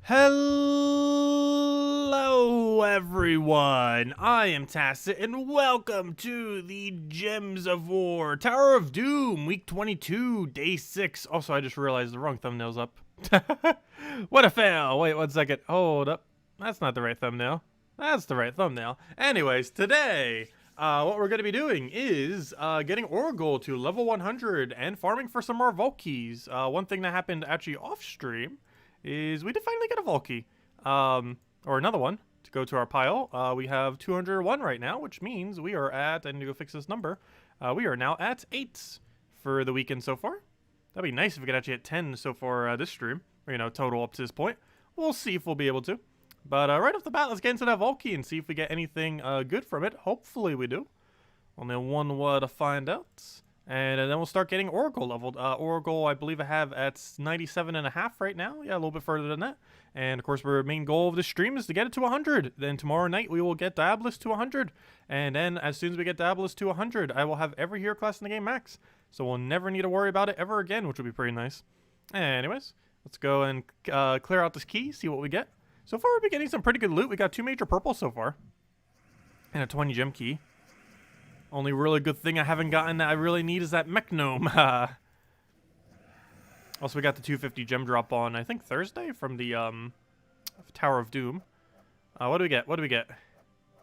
Hello everyone, I am Tacet and welcome to the Gems of War, Tower of Doom, week 22, day 6. Also, I just realized the wrong thumbnail's up. What a fail. Wait 1 second, hold up. That's not the right thumbnail. That's the right thumbnail. Anyways, today, what we're going to be doing is getting Oracle to level 100 and farming for some more Vault keys. One thing that happened actually off stream is we did finally get a Vault key. Or another one to go to our pile. We have 201 right now, which means we are at, I need to go fix this number. We are now at 8 for the weekend so far. That'd be nice if we could actually hit 10 so far this stream, or, you know, total up to this point. We'll see if we'll be able to. But right off the bat, let's get into that Vault key and see if we get anything good from it. Hopefully we do. Only one way to find out. And then we'll start getting Oracle leveled. Oracle, I believe I have at 97.5 right now. Yeah, a little bit further than that. And of course, our main goal of this stream is to get it to 100. Then tomorrow night, we will get Diabolus to 100. And then as soon as we get Diabolus to 100, I will have every hero class in the game max. So we'll never need to worry about it ever again, which will be pretty nice. Anyways, let's go and clear out this key, see what we get. So far, we've been getting some pretty good loot. We got 2 major purples so far. And a 20 gem key. Only really good thing I haven't gotten that I really need is that mech gnome. Also, we got the 250 gem drop on, I think, Thursday from the Tower of Doom. What do we get? What do we get?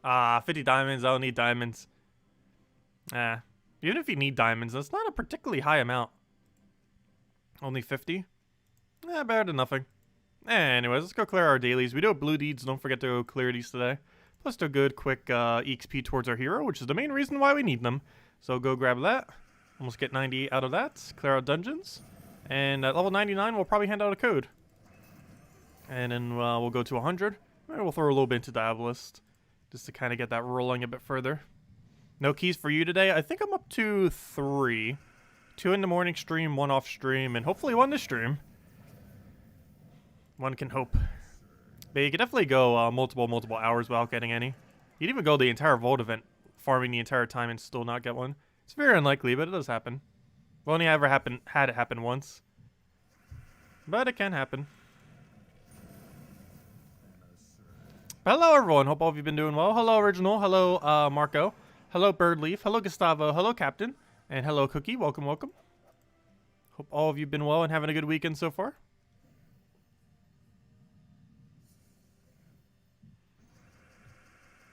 50 diamonds. I don't need diamonds. Even if you need diamonds, that's not a particularly high amount. Only 50? Better than nothing. Anyways, let's go clear our dailies. We do have blue deeds. Don't forget to go clear these today. Plus a good quick EXP towards our hero, which is the main reason why we need them. So go grab that. Almost get 90 out of that. Clear out dungeons. And at level 99, we'll probably hand out a code. And then we'll go to 100. Maybe we'll throw a little bit into Diabolist, just to kind of get that rolling a bit further. No keys for you today. I think I'm up to 3. 2 in the morning stream, 1 off stream, and hopefully 1 this stream. One can hope. But you could definitely go multiple hours without getting any. You'd even go the entire Vault event, farming the entire time and still not get one. It's very unlikely, but it does happen. Well, only ever had it happen once. But it can happen. Hello, everyone. Hope all of you have been doing well. Hello, Original. Hello, Marco. Hello, Birdleaf. Hello, Gustavo. Hello, Captain. And hello, Cookie. Welcome, welcome. Hope all of you have been well and having a good weekend so far.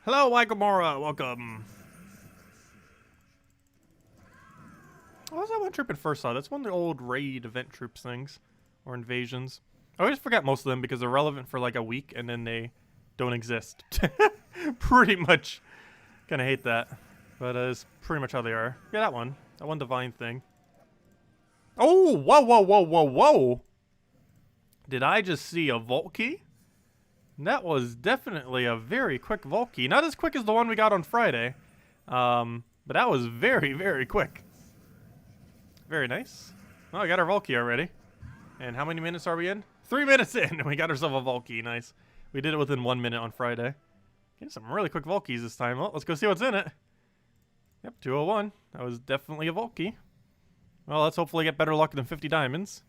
Hello, Waigamora. Welcome. What was that one troop in first saw? That's one of the old raid event troops things. Or invasions. I always forget most of them because they're relevant for like a week and then they don't exist. Pretty much. Kinda hate that. But it's pretty much how they are. Yeah, that one. That one divine thing. Oh! Whoa, whoa, whoa, whoa, whoa! Did I just see a Vault key? That was definitely a very quick Vault key. Not as quick as the one we got on Friday. But that was very, very quick. Very nice. Oh, I got our Vault key already. And how many minutes are we in? 3 minutes in, and we got ourselves a Vault key. Nice. We did it within 1 minute on Friday. Getting some really quick Vault keys this time. Well, let's go see what's in it. Yep, 201. That was definitely a Vault key. Well, let's hopefully get better luck than 50 diamonds.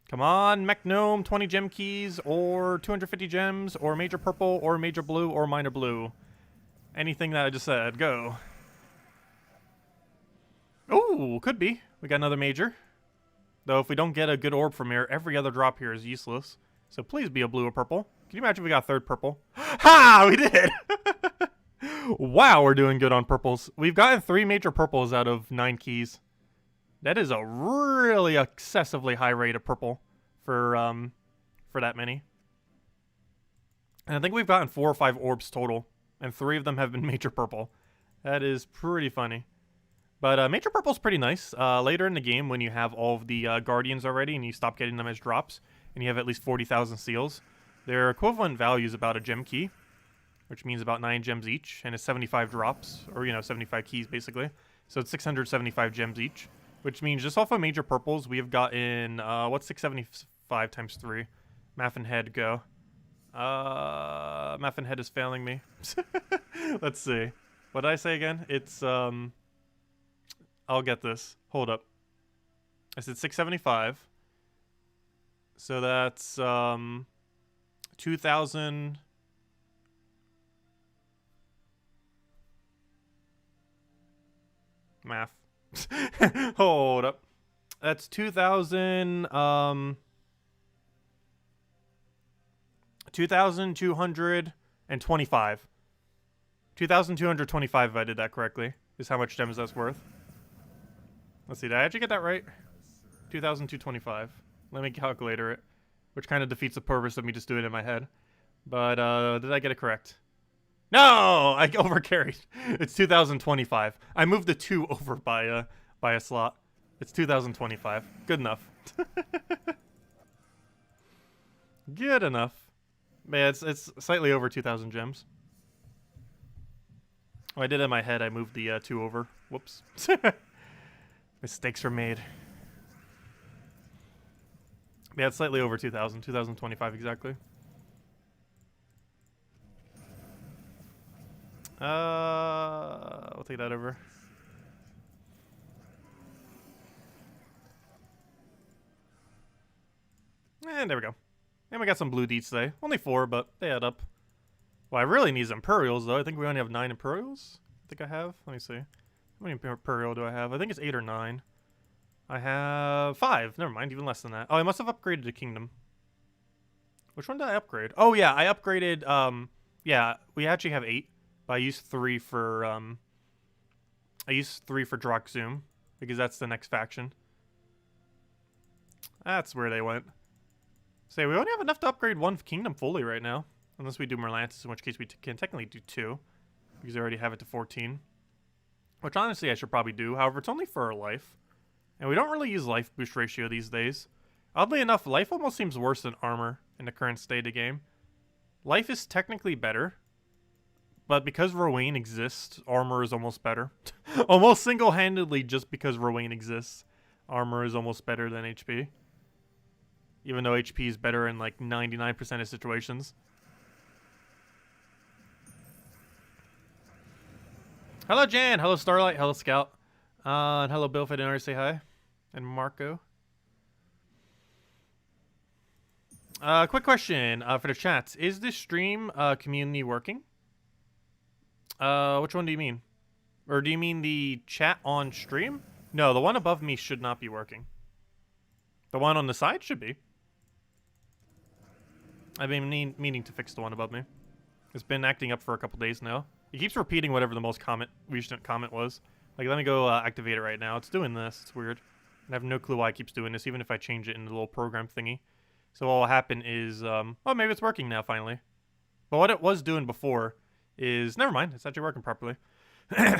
Come on, Mech Gnome, 20 gem keys, or 250 gems, or major purple, or major blue, or minor blue. Anything that I just said, go. Oh, could be. We got another major. Though if we don't get a good orb from here, every other drop here is useless. So please be a blue or purple. Can you imagine if we got a third purple? Ha! We did! Wow, we're doing good on purples. We've gotten 3 major purples out of 9 keys. That is a really excessively high rate of purple for that many. And I think we've gotten 4 or 5 orbs total, and 3 of them have been major purple. That is pretty funny. But major purple's pretty nice. Later in the game, when you have all of the guardians already and you stop getting them as drops, and you have at least 40,000 seals, their equivalent value is about a gem key, which means about 9 gems each, and it's 75 drops, or, you know, 75 keys basically. So it's 675 gems each. Which means just off of major purples, we have gotten, what's 675 times 3? Math and head, go. Math and head is failing me. Let's see. What did I say again? It's, I'll get this. Hold up. I said 675. So that's 2,000. Math. Hold up. That's 2,000. 2,225. 2,225 if I did that correctly, is how much gems that's worth. Let's see, did I actually get that right? 2,225. Let me calculator it, which kind of defeats the purpose of me just doing it in my head. But, did I get it correct? No! I overcarried. It's 2,025. I moved the 2 over by a slot. It's 2,025. Good enough. Good enough. Man, it's slightly over 2,000 gems. Oh, I did it in my head. I moved the 2 over. Whoops. Mistakes were made. Yeah, it's slightly over 2,000. 2,025 exactly. I'll take that over. And there we go. And we got some blue deets today. Only 4, but they add up. Well, I really need some Imperials, though. I think we only have 9 Imperials. I think I have. Let me see. How many Imperial do I have? I think it's 8 or 9. I have 5. Never mind, even less than that. Oh, I must have upgraded to Kingdom. Which one did I upgrade? Oh, yeah, I upgraded, yeah, we actually have 8. But I used 3 for, Droxzoom. Because that's the next faction. That's where they went. Say, we only have enough to upgrade 1 Kingdom fully right now. Unless we do Merlantis, in which case we can technically do 2. Because I already have it to 14. Which honestly I should probably do. However, it's only for our life. And we don't really use life boost ratio these days. Oddly enough, life almost seems worse than armor in the current state of the game. Life is technically better. But because Rowain exists, armor is almost better. Almost single-handedly just because Rowain exists. Armor is almost better than HP. Even though HP is better in like 99% of situations. Hello Jan, hello Starlight, hello Scout. And hello Bill, if I didn't already say hi. And Marco. Quick question for the chats. Is this stream community working? Which one do you mean? Or do you mean the chat on stream? No, the one above me should not be working. The one on the side should be. I've been meaning to fix the one above me. It's been acting up for a couple days now. It keeps repeating whatever the most recent comment was. Like, let me go activate it right now. It's doing this. It's weird. And I have no clue why it keeps doing this, even if I change it in the little program thingy. So what will happen is, oh, maybe it's working now, finally. But what it was doing before is, never mind, it's actually working properly.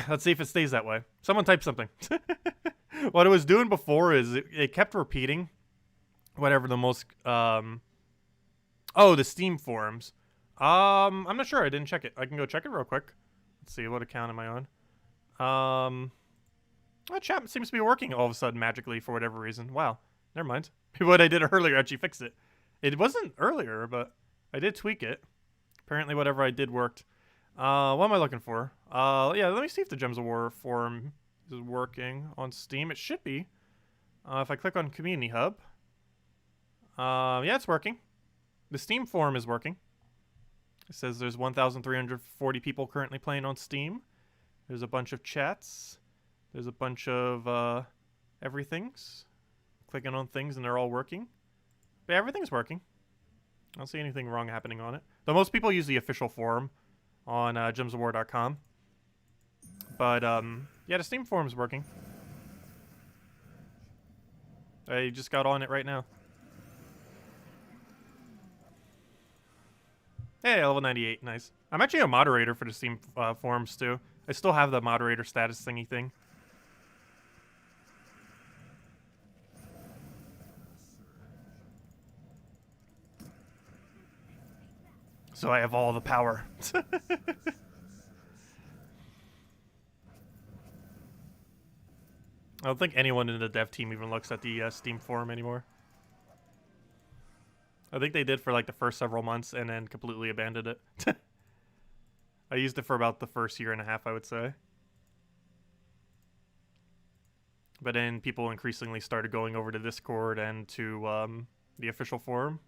Let's see if it stays that way. Someone type something. What it was doing before is it kept repeating whatever the most, oh, the Steam forums. I'm not sure. I didn't check it. I can go check it real quick. Let's see. What account am I on? Oh, chat seems to be working all of a sudden magically for whatever reason. Wow. Never mind. What I did earlier actually fixed it. It wasn't earlier, but I did tweak it. Apparently whatever I did worked. What am I looking for? Yeah, let me see if the Gems of War forum is working on Steam. It should be. If I click on Community Hub. Yeah, it's working. The Steam forum is working. It says there's 1,340 people currently playing on Steam. There's a bunch of chats. There's a bunch of everythings. Clicking on things and they're all working. But everything's working. I don't see anything wrong happening on it. Though most people use the official forum on gemsofwar.com. But yeah, the Steam forum's working. I just got on it right now. Hey, level 98, nice. I'm actually a moderator for the Steam forums too. I still have the moderator status thingy thing. So I have all the power. I don't think anyone in the dev team even looks at the Steam forum anymore. I think they did for like the first several months and then completely abandoned it. I used it for about the first year and a half, I would say. But then people increasingly started going over to Discord and to the official forum.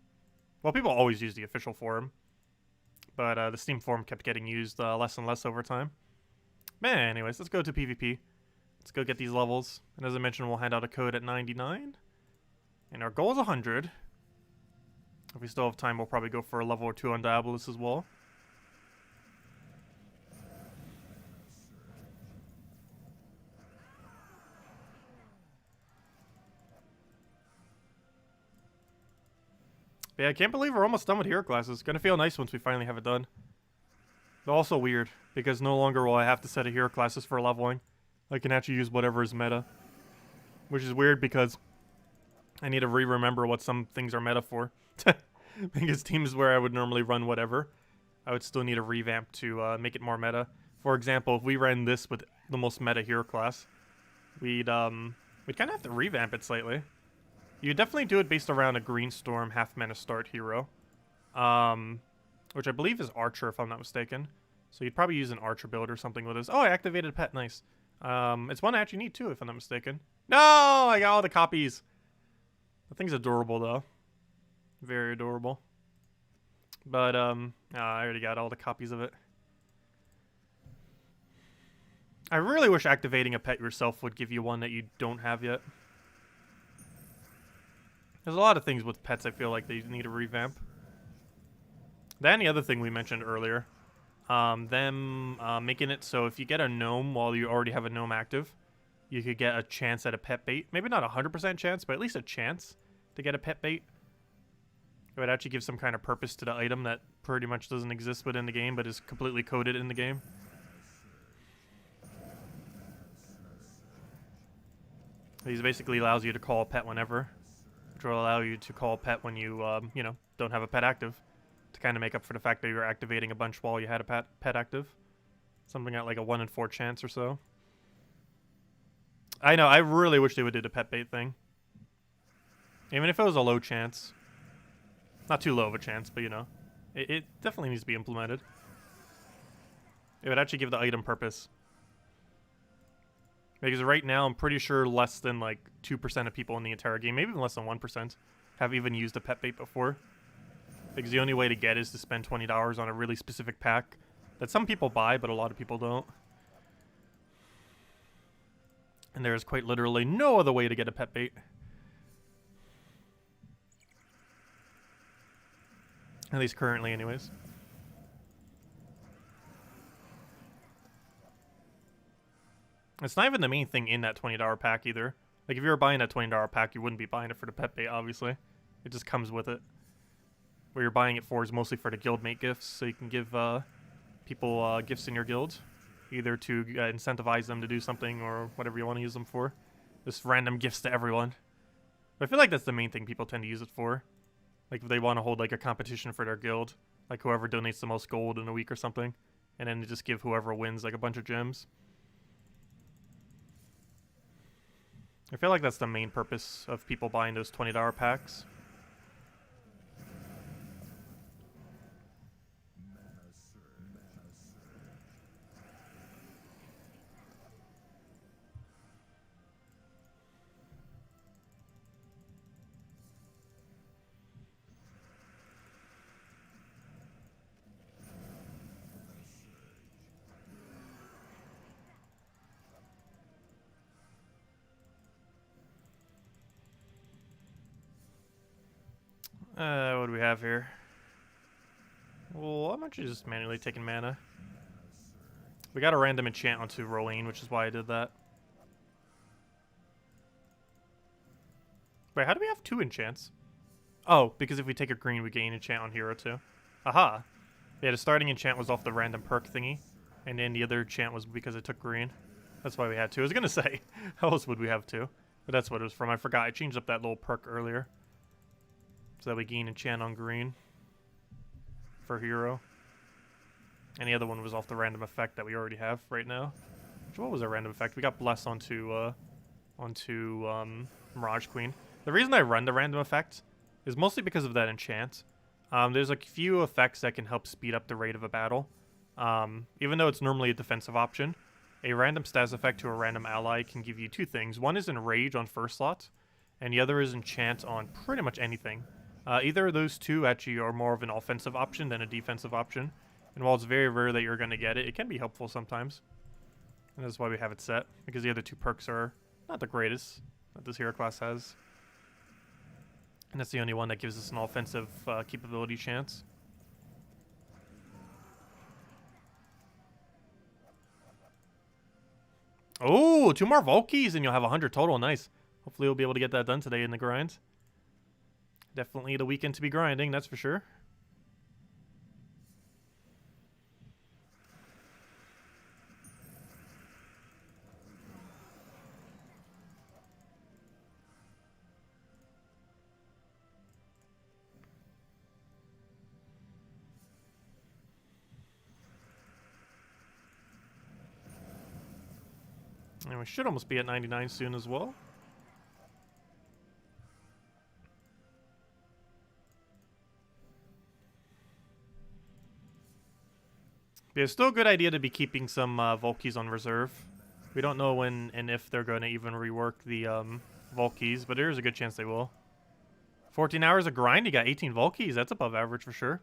Well, people always use the official forum, but the Steam forum kept getting used less and less over time. Man, anyways, let's go to PvP. Let's go get these levels. And as I mentioned, we'll hand out a code at 99. And our goal is 100. If we still have time, we'll probably go for a level or 2 on Diabolus as well. But yeah, I can't believe we're almost done with hero classes. Gonna feel nice once we finally have it done. But also weird, because no longer will I have to set a hero classes for leveling. I can actually use whatever is meta. Which is weird because I need to remember what some things are meta for. Because teams where I would normally run whatever, I would still need a revamp to make it more meta. For example, if we ran this with the most meta hero class, we'd kind of have to revamp it slightly. You definitely do it based around a Green Storm half mana start hero, which I believe is Archer if I'm not mistaken. So you'd probably use an Archer build or something with this. Oh, I activated a pet, nice. It's one I actually need too if I'm not mistaken. No, I got all the copies. The thing's adorable though. Very adorable. But, I already got all the copies of it. I really wish activating a pet yourself would give you one that you don't have yet. There's a lot of things with pets I feel like they need a revamp. Then the other thing we mentioned earlier, making it so if you get a gnome while you already have a gnome active, you could get a chance at a pet bait. Maybe not a 100% chance, but at least a chance to get a pet bait. It would actually give some kind of purpose to the item that pretty much doesn't exist within the game, but is completely coded in the game. These basically allows you to call a pet whenever, which will allow you to call a pet when you, you know, don't have a pet active, to kind of make up for the fact that you were activating a bunch while you had a pet active. Something at like a 1 in 4 chance or so. I know, I really wish they would do the pet bait thing. Even if it was a low chance. Not too low of a chance, but you know. It definitely needs to be implemented. It would actually give the item purpose. Because right now, I'm pretty sure less than like 2% of people in the entire game, maybe even less than 1%, have even used a pet bait before. Because the only way to get is to spend $20 on a really specific pack that some people buy, but a lot of people don't. And there is quite literally no other way to get a pet bait. At least currently, anyways. It's not even the main thing in that $20 pack either. Like, if you were buying that $20 pack, you wouldn't be buying it for the pet bait, obviously. It just comes with it. What you're buying it for is mostly for the guildmate gifts, so you can give people gifts in your guild. Either to incentivize them to do something or whatever you want to use them for. Just random gifts to everyone. But I feel like that's the main thing people tend to use it for. Like if they want to hold like a competition for their guild. Like whoever donates the most gold in a week or something. And then they just give whoever wins like a bunch of gems. I feel like that's the main purpose of people buying those $20 packs. What do we have here? Well, I'm actually just manually taking mana. We got a random enchant onto Rolene, which is why I did that. Wait, how do we have 2 enchants? Oh, because if we take a green, we gain enchant on hero too. Aha! Yeah, the starting enchant was off the random perk thingy, and then the other enchant was because it took green. That's why we had 2. I was gonna say, how else would we have 2? But that's what it was from. I forgot. I changed up that little perk earlier. So that we gain enchant on green for hero. And the other one was off the random effect that we already have right now. Which, what was our random effect? We got Bless onto Mirage Queen. The reason I run the random effect is mostly because of that enchant. There's a few effects that can help speed up the rate of a battle. Even though it's normally a defensive option, a random stats effect to a random ally can give you 2 things. One is Enrage on first slot, and the other is Enchant on pretty much anything. Either of those two actually are more of an offensive option than a defensive option. And while it's very rare that you're going to get it, it can be helpful sometimes. And that's why we have it set, because the other two perks are not the greatest that this hero class has. And that's the only one that gives us an offensive capability chance. Oh, 2 more Volkies and you'll have 100 total. Nice. Hopefully we'll be able to get that done today in the grind. Definitely the weekend to be grinding, that's for sure. And we should almost be at 99 soon as well. But it's still a good idea to be keeping some Volkies on reserve. We don't know when and if they're going to even rework the Volkies, but there's a good chance they will. 14 hours of grind, you got 18 Volkies. That's above average for sure.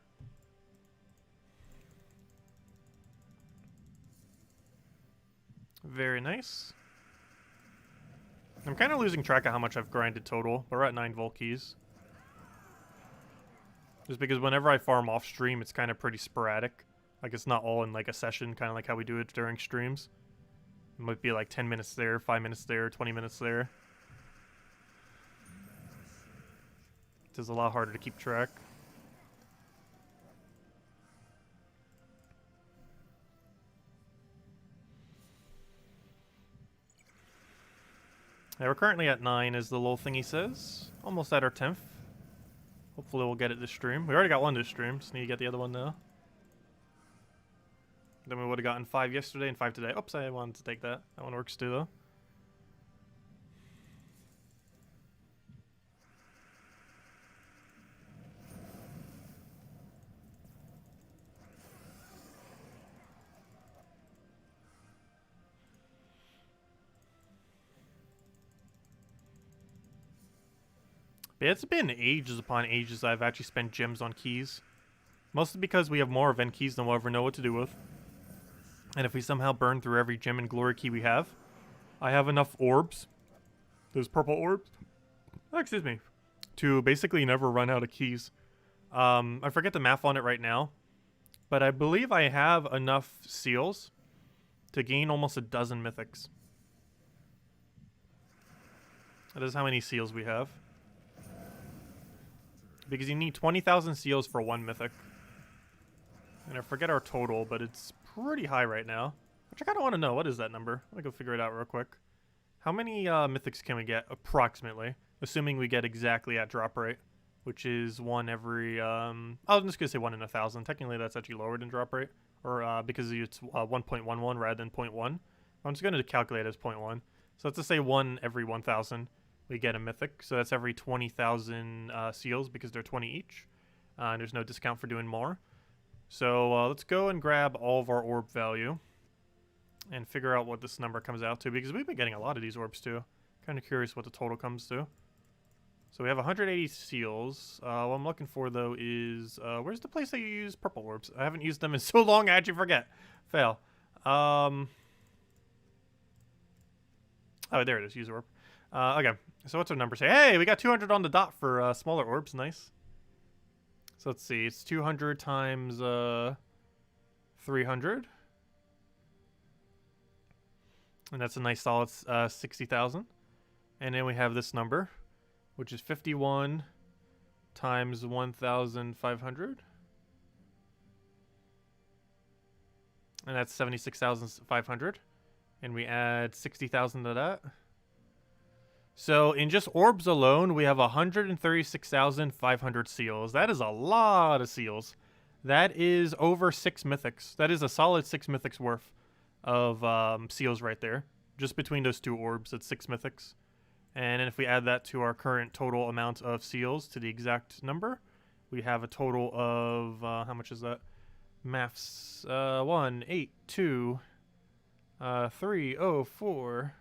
Very nice. I'm kind of losing track of how much I've grinded total, but we're at 9 Volkies. Just because whenever I farm off stream, it's kind of pretty sporadic. Like, it's not all in like a session, kind of like how we do it during streams. It might be like 10 minutes there, 5 minutes there, 20 minutes there. It's a lot harder to keep track. Yeah, we're currently at 9, as the little thingy says. Almost at our 10th. Hopefully we'll get it this stream. We already got 1 this stream, just need to get the other one now. Then we would have gotten 5 yesterday and 5 today. Oops, I wanted to take that. That one works too, though. But it's been ages upon ages I've actually spent gems on keys. Mostly because we have more event keys than we'll ever know what to do with. And if we somehow burn through every gem and glory key we have, I have enough orbs, those purple orbs, excuse me, to basically never run out of keys. I forget the math on it right now, but I believe I have enough seals to gain almost a dozen mythics. That is how many seals we have. Because you need 20,000 seals for 1 mythic. And I forget our total, but it's pretty high right now. Which I kind of want to know. What is that number? Let me go figure it out real quick. How many mythics can we get, approximately? Assuming we get exactly at drop rate. Which is 1 every... I'm just going to say 1 in 1,000. Technically, that's actually lower than drop rate. Or because it's 1.11 rather than 0.1. I'm just going to calculate it as 0.1. So let's just say 1 every 1,000. We get a mythic, so that's every 20,000 seals because they're 20 each. And there's no discount for doing more. So let's go and grab all of our orb value and figure out what this number comes out to, because we've been getting a lot of these orbs too. Kind of curious what the total comes to. So we have 180 seals. What I'm looking for though is where's the place that you use purple orbs? I haven't used them in so long I actually forget. Fail. Oh, there it is. Use orb. Okay, so what's our number say? Hey, we got 200 on the dot for smaller orbs. Nice. So let's see. It's 200 times 300. And that's a nice solid 60,000. And then we have this number, which is 51 times 1,500. And that's 76,500. And we add 60,000 to that. So in just orbs alone, we have 136,500 seals. That is a lot of seals. That is over 6 mythics. That is a solid 6 mythics worth of seals right there. Just between those 2 orbs, it's 6 mythics. And then if we add that to our current total amount of seals to the exact number, we have a total of, how much is that? Maths, 1, 8, 2, 3, 0, 4...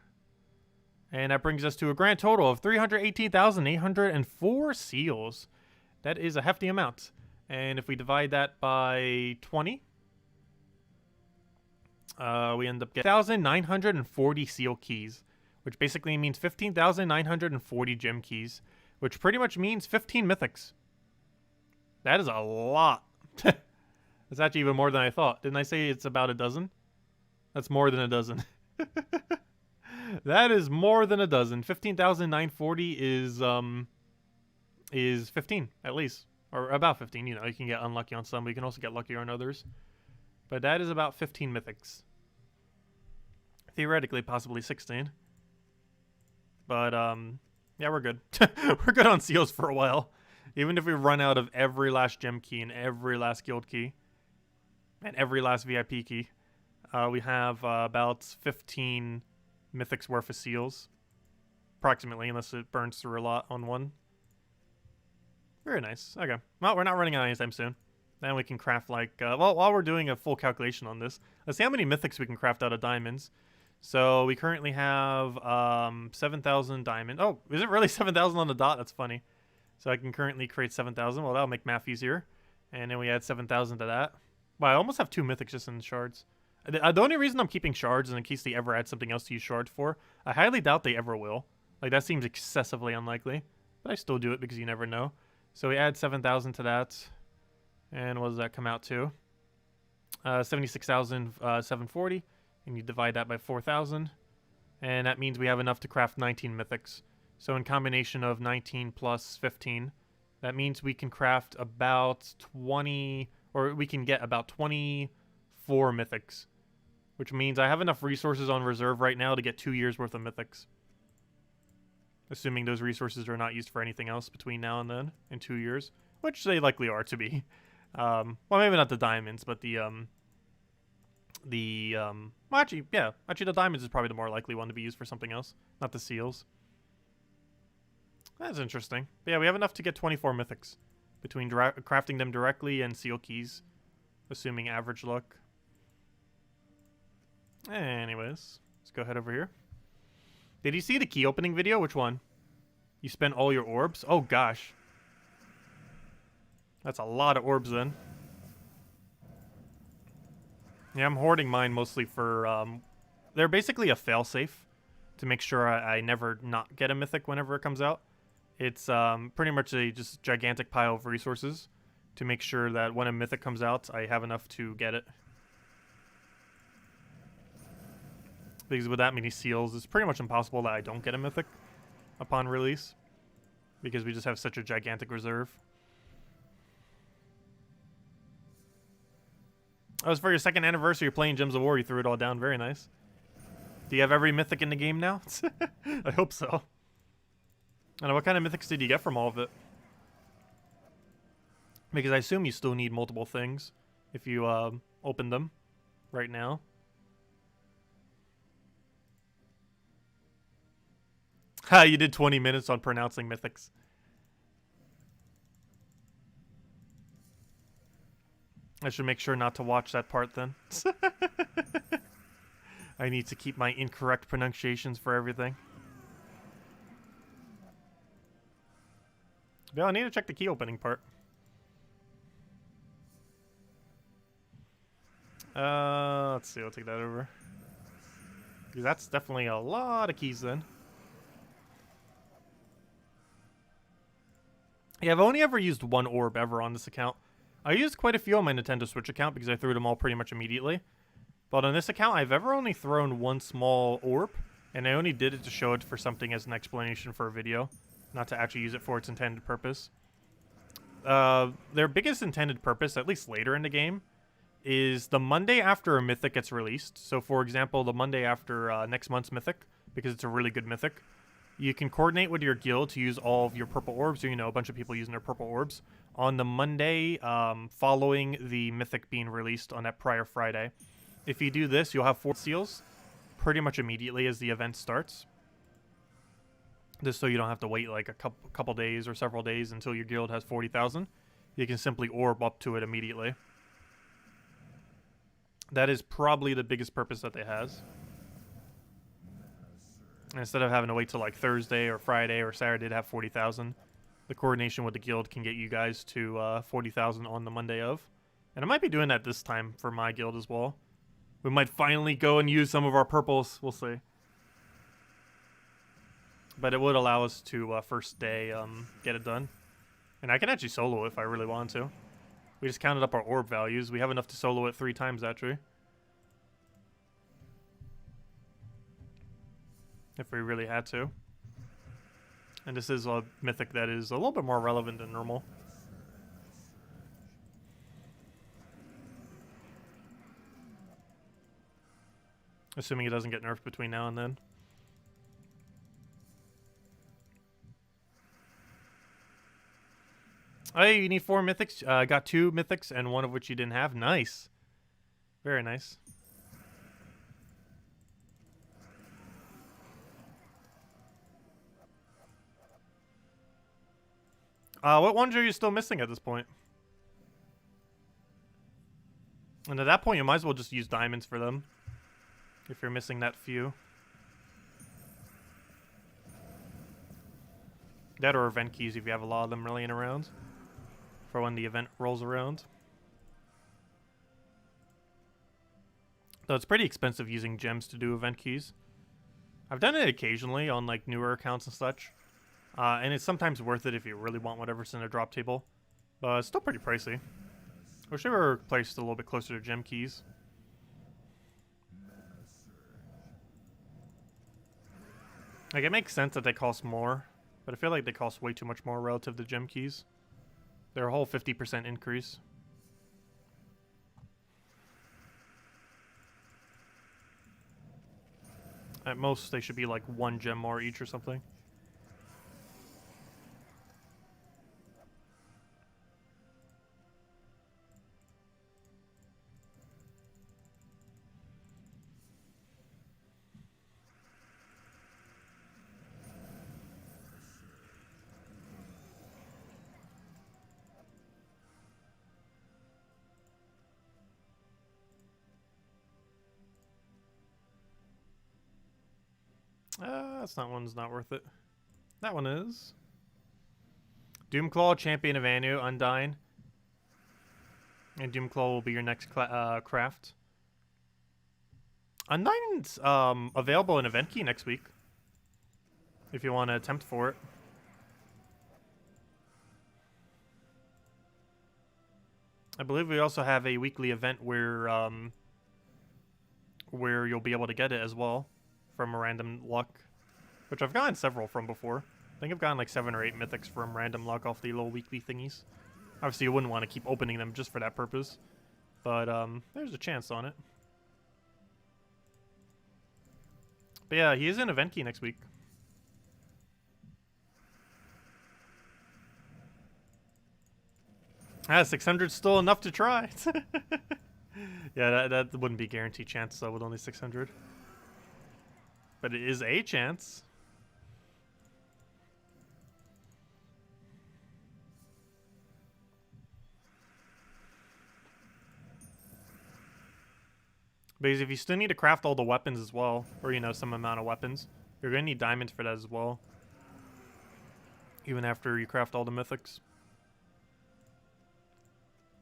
And that brings us to a grand total of 318,804 seals. That is a hefty amount. And if we divide that by 20, we end up getting 1,940 seal keys, which basically means 15,940 gem keys, which pretty much means 15 mythics. That is a lot. That's actually even more than I thought. Didn't I say it's about a dozen? That's more than a dozen. That is more than a dozen. 15,940 is 15 at least, or about 15. You know, you can get unlucky on some, but you can also get luckier on others. But that is about 15 mythics. Theoretically, possibly 16. But yeah, we're good. We're good on seals for a while. Even if we run out of every last gem key and every last guild key and every last VIP key, we have about 15 mythics worth of seals, approximately, unless it burns through a lot on one. Very nice. Okay. Well, we're not running out anytime soon. Then we can craft like, well, while we're doing a full calculation on this, let's see how many mythics we can craft out of diamonds. So we currently have 7,000 diamond. Oh, is it really 7,000 on the dot? That's funny. So I can currently create 7,000. Well, that'll make math easier. And then we add 7,000 to that. Well, I almost have 2 mythics just in shards. The only reason I'm keeping shards is in case they ever add something else to use shards for. I highly doubt they ever will. Like, that seems excessively unlikely. But I still do it because you never know. So we add 7,000 to that. And what does that come out to? 76,740. And you divide that by 4,000. And that means we have enough to craft 19 mythics. So in combination of 19 plus 15, that means we can craft about 20, or we can get about 24 mythics. Which means I have enough resources on reserve right now to get 2 years worth of mythics. Assuming those resources are not used for anything else between now and then, in 2 years. Which they likely are to be. Well, maybe not the diamonds, but well, actually, yeah. Actually, the diamonds is probably the more likely one to be used for something else. Not the seals. That's interesting. But yeah, we have enough to get 24 mythics. Between crafting them directly and seal keys. Assuming average luck. Anyways, let's go ahead over here. Did you see the key opening video? Which one? You spent all your orbs? Oh, gosh. That's a lot of orbs then. Yeah, I'm hoarding mine mostly for, they're basically a failsafe to make sure I never not get a mythic whenever it comes out. It's pretty much a just gigantic pile of resources to make sure that when a mythic comes out, I have enough to get it. Because with that many seals, it's pretty much impossible that I don't get a mythic upon release. Because we just have such a gigantic reserve. Oh, it's for your 2nd anniversary of playing Gems of War. You threw it all down. Very nice. Do you have every mythic in the game now? I hope so. I don't know, what kind of mythics did you get from all of it? Because I assume you still need multiple things if you open them right now. Ha, you did 20 minutes on pronouncing mythics. I should make sure not to watch that part then. I need to keep my incorrect pronunciations for everything. Yeah, I need to check the key opening part. Let's see, I'll take that over. Because that's definitely a lot of keys then. Yeah, I've only ever used 1 orb ever on this account. I used quite a few on my Nintendo Switch account because I threw them all pretty much immediately. But on this account, I've ever only thrown 1 small orb, and I only did it to show it for something as an explanation for a video, not to actually use it for its intended purpose. Their biggest intended purpose, at least later in the game, is the Monday after a mythic gets released. So, for example, the Monday after next month's mythic, because it's a really good mythic, you can coordinate with your guild to use all of your purple orbs, or, you know, a bunch of people using their purple orbs, on the Monday following the mythic being released on that prior Friday. If you do this, you'll have 4 seals pretty much immediately as the event starts. Just so you don't have to wait like a couple days or several days until your guild has 40,000. You can simply orb up to it immediately. That is probably the biggest purpose that they has. Instead of having to wait till like Thursday or Friday or Saturday to have 40,000, the coordination with the guild can get you guys to 40,000 on the Monday of. And I might be doing that this time for my guild as well. We might finally go and use some of our purples. We'll see. But it would allow us to, first day, get it done. And I can actually solo it if I really want to. We just counted up our orb values. We have enough to solo it 3 times, actually. If we really had to. And this is a mythic that is a little bit more relevant than normal. Assuming it doesn't get nerfed between now and then. Oh, you need 4 mythics. I got 2 mythics, and 1 of which you didn't have. Nice. Very nice. What ones are you still missing at this point? And at that point, you might as well just use diamonds for them. If you're missing that few. That or event keys if you have a lot of them laying around. For when the event rolls around. Though it's pretty expensive using gems to do event keys. I've done it occasionally on like newer accounts and such. And it's sometimes worth it if you really want whatever's in a drop table. But it's still pretty pricey. I wish they were placed a little bit closer to gem keys. Like, it makes sense that they cost more, but I feel like they cost way too much more relative to gem keys. They're a whole 50% increase. At most, they should be like 1 gem more each or something. That's not one's not worth it. That one is. Doomclaw, Champion of Anu, Undyne. And Doomclaw will be your next craft. Undyne's available in Event Key next week. If you want to attempt for it. I believe we also have a weekly event where you'll be able to get it as well. From a random luck, which I've gotten several from before. I think I've gotten like 7 or 8 mythics from random luck off the little weekly thingies. Obviously, you wouldn't want to keep opening them just for that purpose, but there's a chance on it. But yeah, he is in Event Key next week. Ah, 600 still enough to try. Yeah, that wouldn't be a guaranteed chance though with only 600. But it is a chance. Because if you still need to craft all the weapons as well, or, you know, some amount of weapons, you're going to need diamonds for that as well. Even after you craft all the mythics.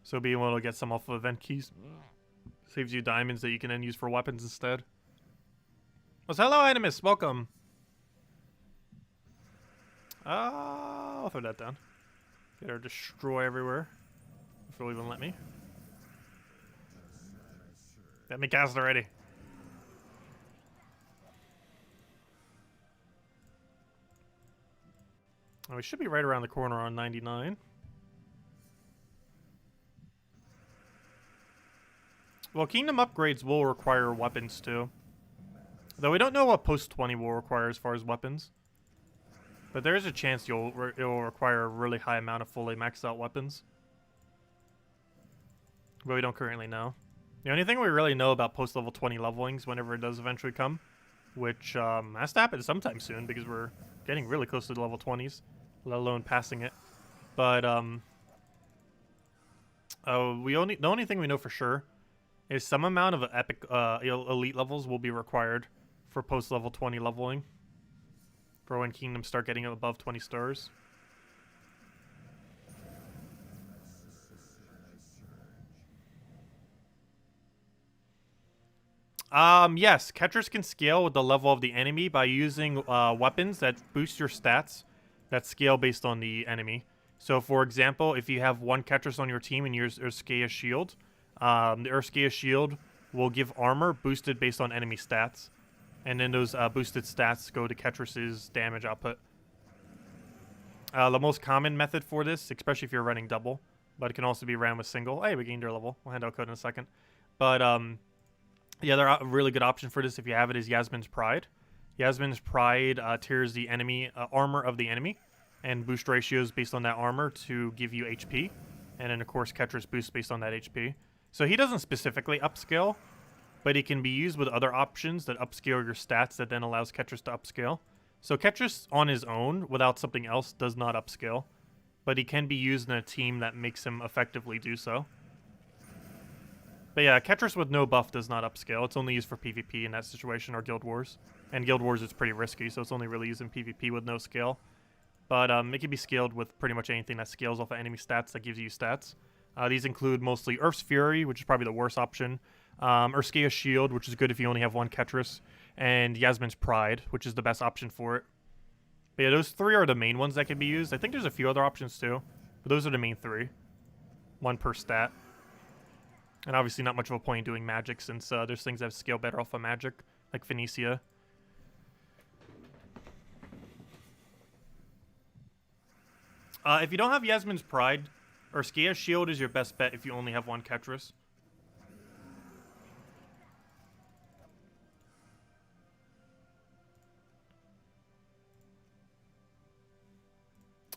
So being able to get some off of event keys saves you diamonds that you can then use for weapons instead. Well, hello, Animus. Welcome. I'll throw that down. Get her destroy everywhere. If it'll even let me. Let me cast already. Oh, we should be right around the corner on 99. Well, Kingdom upgrades will require weapons too. Though we don't know what post 20 will require as far as weapons. But there is a chance it will require a really high amount of fully maxed out weapons. But we don't currently know. The only thing we really know about post level 20 levelings whenever it does eventually come, which has to happen sometime soon because we're getting really close to the level 20s, let alone passing it. But the only thing we know for sure is some amount of epic elite levels will be required for post level 20 leveling for when kingdoms start getting above 20 stars. Yes, catchers can scale with the level of the enemy by using weapons that boost your stats that scale based on the enemy. So, for example, if you have one Ketris on your team and you use Urskaea's shield, the Urskaea's shield will give armor boosted based on enemy stats. And then those boosted stats go to Ketris's damage output. The most common method for this, especially if you're running double, but it can also be ran with single. Hey, we gained our level. We'll hand out code in a second. But, the other really good option for this, if you have it, is Yasmin's Pride. Yasmin's Pride tiers the enemy armor of the enemy and boost ratios based on that armor to give you HP. And then, of course, Ketris boosts based on that HP. So he doesn't specifically upscale, but he can be used with other options that upscale your stats that then allows Ketris to upscale. So Ketris on his own, without something else, does not upscale. But he can be used in a team that makes him effectively do so. But yeah, Ketris with no buff does not upscale. It's only used for PvP in that situation or Guild Wars. And Guild Wars is pretty risky, so it's only really used in PvP with no scale. But it can be scaled with pretty much anything that scales off of enemy stats that gives you stats. These include mostly Earth's Fury, which is probably the worst option. Urskaea's Shield, which is good if you only have one Ketris. And Yasmin's Pride, which is the best option for it. But yeah, those three are the main ones that can be used. I think there's a few other options too. But those are the main three. One per stat. And obviously not much of a point in doing magic since there's things that scale better off of magic, like Phoenicia. If you don't have Yasmin's Pride, Urskaea's Shield is your best bet if you only have one Ketris.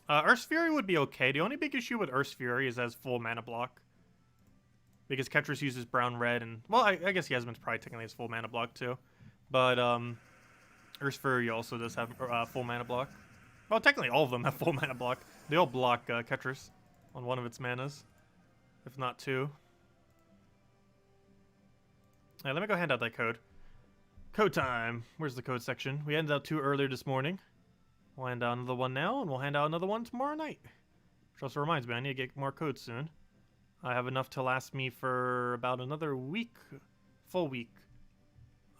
Earth's Fury would be okay. The only big issue with Earth's Fury is as full mana block. Because Ketris uses brown, red, and... Well, I guess Yasmin's Pride technically has full mana block, too. But, Earth's Fury also does have full mana block. Well, technically all of them have full mana block. They all block Ketris on one of its manas. If not two. Alright, let me go hand out that code. Code time! Where's the code section? We handed out two earlier this morning. We'll hand out another one now, and we'll hand out another one tomorrow night. Which also reminds me, I need to get more codes soon. I have enough to last me for about another week, full week.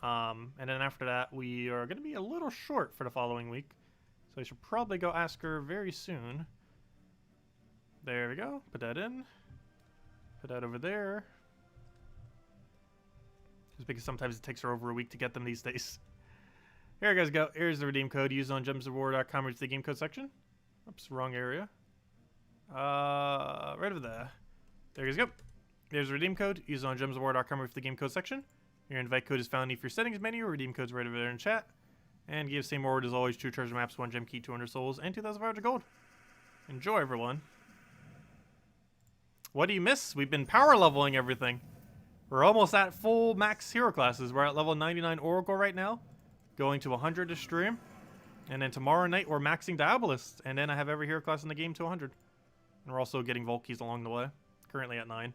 And then after that, we are going to be a little short for the following week. So I should probably go ask her very soon. There we go. Put that in. Put that over there. Just because sometimes it takes her over a week to get them these days. Here you guys go. Here's the redeem code used on gemsofwar.com. Reach the game code section. Oops, wrong area. Right over there. There you guys go. There's the redeem code used on gemsofwar.com. Reach the game code section. Your invite code is found in your settings menu. Redeem code's right over there in chat. And give same reward as always: 2 treasure maps, 1 gem key, 200 souls, and 2,500 gold. Enjoy, everyone. What do you miss? We've been power leveling everything. We're almost at full max hero classes. We're at level 99 Oracle right now. Going to 100 to stream. And then tomorrow night we're maxing Diabolist. And then I have every hero class in the game to 100. And we're also getting Vault keys along the way. Currently at 9.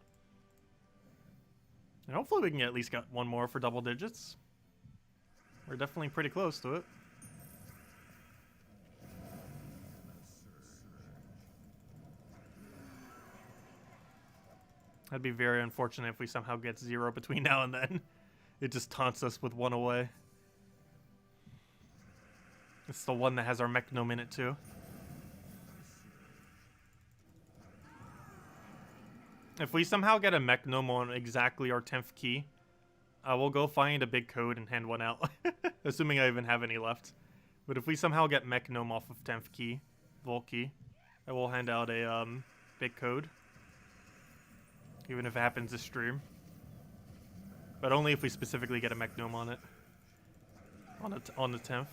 And hopefully we can at least get one more for double digits. We're definitely pretty close to it. That'd be very unfortunate if we somehow get 0 between now and then. It just taunts us with 1 away. It's the one that has our mech gnome in it too. If we somehow get a mech gnome on exactly our 10th key, we'll go find a big code and hand one out. Assuming I even have any left. But if we somehow get mech gnome off of 10th key, Vault key, I will hand out a big code. Even if it happens this stream. But only if we specifically get a mech gnome on it. On the 10th.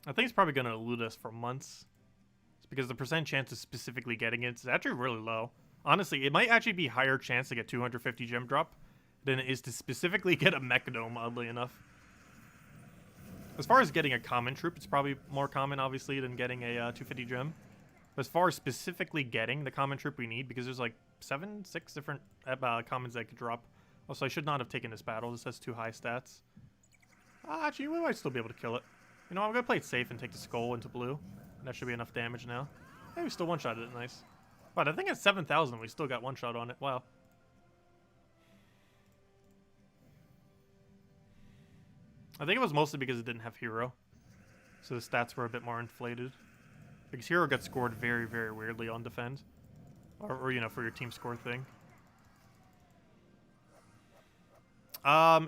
I think it's probably going to elude us for months. It's because the percent chance of specifically getting it is actually really low. Honestly, it might actually be higher chance to get 250 gem drop than it is to specifically get a mech gnome, oddly enough. As far as getting a common troop, it's probably more common, obviously, than getting a 250 gem. But as far as specifically getting the common troop we need, because there's like 6 different commons that could drop. Also, I should not have taken this battle. This has too high stats. Actually, we might still be able to kill it. You know, I'm going to play it safe and take the skull into blue. That should be enough damage now. Hey, we still one-shotted it. Nice. But I think at 7,000 we still got one shot on it. Wow. I think it was mostly because it didn't have hero. So the stats were a bit more inflated. Because hero gets scored very, very weirdly on defend. Or you know, for your team score thing.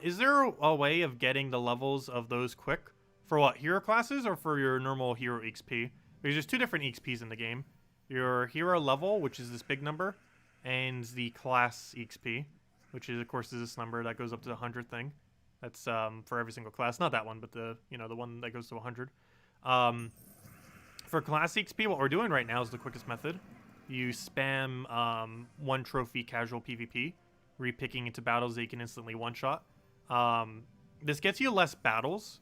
Is there a way of getting the levels of those quick? For what, hero classes or for your normal hero XP? Because there's two different XPs in the game. Your hero level, which is this big number, and the class XP, which is, of course, is this number that goes up to the 100 thing. That's for every single class. Not that one, but the, you know, the one that goes to 100. For class XP, what we're doing right now is the quickest method. You spam 1 trophy casual PvP, repicking into battles that you can instantly one-shot. This gets you less battles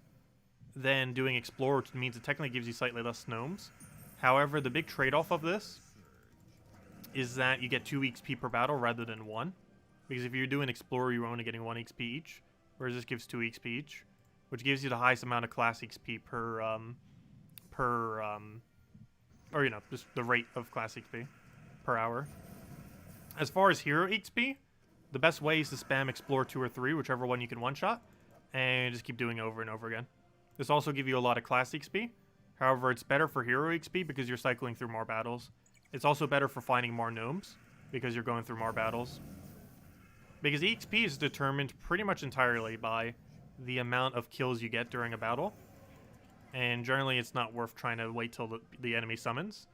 than doing Explore, which means it technically gives you slightly less gnomes. However, the big trade-off of this is that you get 2 XP per battle rather than 1. Because if you're doing Explorer, you're only getting 1 XP each, whereas this gives 2 XP each, which gives you the highest amount of class XP or, you know, just the rate of class XP per hour. As far as hero XP, the best way is to spam Explore 2 or 3, whichever one you can one-shot, and just keep doing it over and over again. This also gives you a lot of class XP. However, it's better for hero XP because you're cycling through more battles. It's also better for finding more gnomes because you're going through more battles. Because EXP is determined pretty much entirely by the amount of kills you get during a battle. And generally, it's not worth trying to wait till the enemy summons.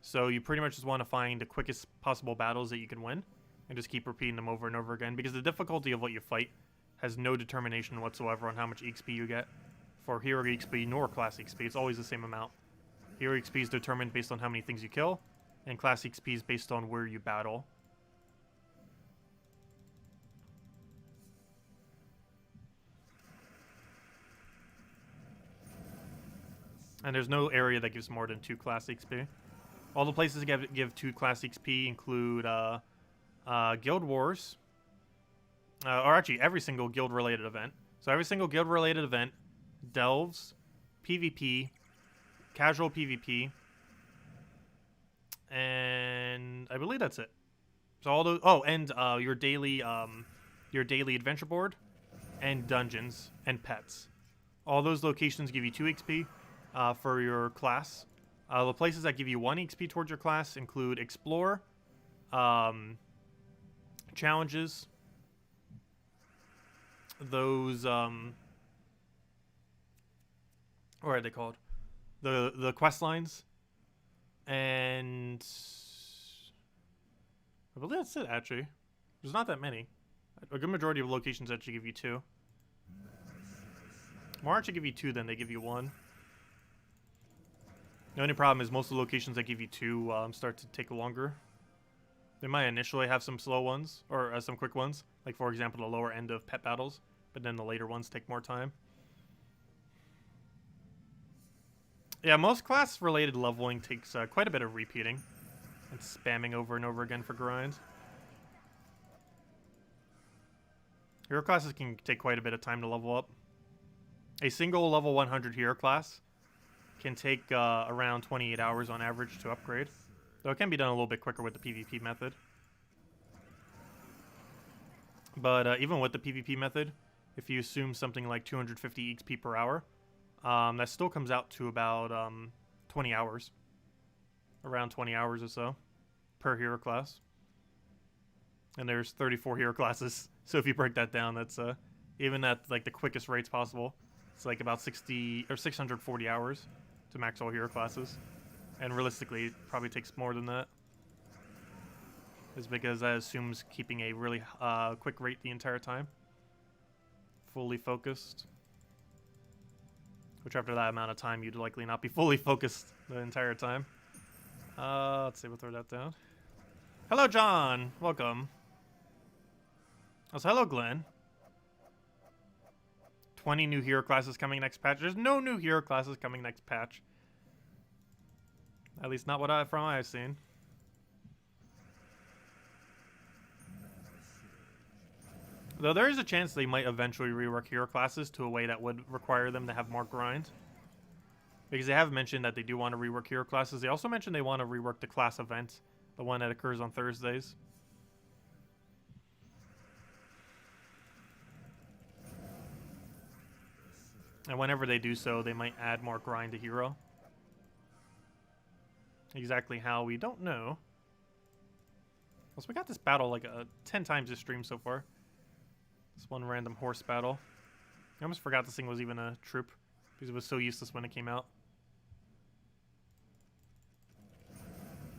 So you pretty much just want to find the quickest possible battles that you can win and just keep repeating them over and over again, because the difficulty of what you fight has no determination whatsoever on how much XP you get for hero XP nor class XP. It's always the same amount. Hero XP is determined based on how many things you kill, and class XP is based on where you battle. And there's no area that gives more than 2 class XP. All the places that give 2 class XP include Guild Wars, or actually every single guild-related event. So every single guild-related event, Delves, PvP, Casual PvP, and I believe that's it. So all those. Oh, and your daily adventure board, and dungeons and pets. All those locations give you 2 XP for your class. The places that give you 1 XP towards your class include Explore, challenges, those what are they called? The quest lines, and I believe that's it. Actually, there's not that many. A good majority of locations actually give you 2. More actually give you 2 than they give you 1. The only problem is most of the locations that give you 2 start to take longer. They might initially have some slow ones, or some quick ones, like for example the lower end of pet battles, but then the later ones take more time. Yeah, most class-related leveling takes quite a bit of repeating and spamming over and over again for grind. Hero classes can take quite a bit of time to level up. A single level 100 hero class can take around 28 hours on average to upgrade, though it can be done a little bit quicker with the PvP method. But even with the PvP method, if you assume something like 250 XP per hour, that still comes out to about 20 hours. Around 20 hours or so per hero class. And there's 34 hero classes, so if you break that down, that's even at like the quickest rates possible, it's like about 60 or 640 hours to max all hero classes. And realistically, it probably takes more than that. Is because that assumes keeping a really quick rate the entire time. Fully focused. Which after that amount of time, you'd likely not be fully focused the entire time. Let's see, we'll throw that down. Hello, John. Welcome. Oh, so hello, Glenn. 20 new hero classes coming next patch. There's no new hero classes coming next patch. At least not what I've seen. Though there is a chance they might eventually rework hero classes to a way that would require them to have more grind. Because they have mentioned that they do want to rework hero classes. They also mentioned they want to rework the class event The one that occurs on Thursdays. And whenever they do so, they might add more grind to hero. Exactly how, we don't know. Also, we got this battle like 10 times this stream so far. This one random horse battle. I almost forgot this thing was even a troop because it was so useless when it came out.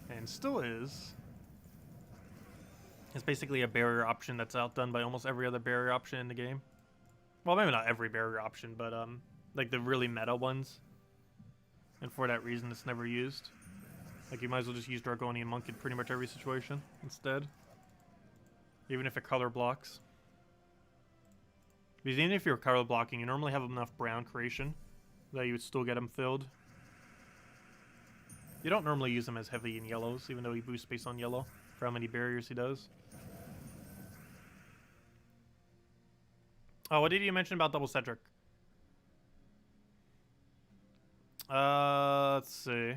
And still is. It's basically a barrier option that's outdone by almost every other barrier option in the game. Well, maybe not every barrier option, but like the really meta ones. And for that reason, it's never used. Like, you might as well just use Dragonian Monk in pretty much every situation instead. Even if it color blocks. Because even if you're color blocking, you normally have enough brown creation that you would still get them filled. You don't normally use him as heavy in yellows, even though he boosts based on yellow for how many barriers he does. Oh, what did you mention about double Cedric? Let's see.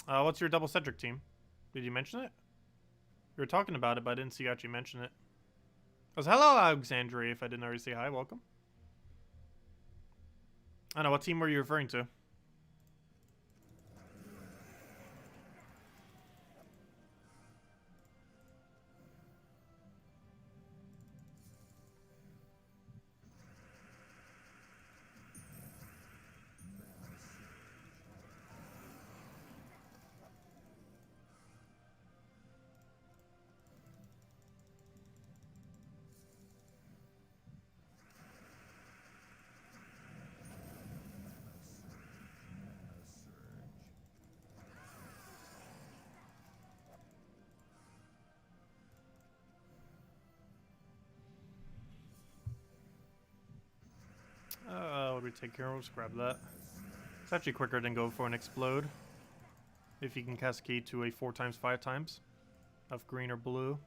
What's your double Cedric team? Did you mention it? You were talking about it, but I didn't see you actually mention it. I was, hello, Alexandria, if I didn't already say hi, welcome. I don't know, what team were you referring to? What do we take here? We'll just grab that. It's actually quicker than go for an explode. If you can cascade to a 4x 5x of green or blue.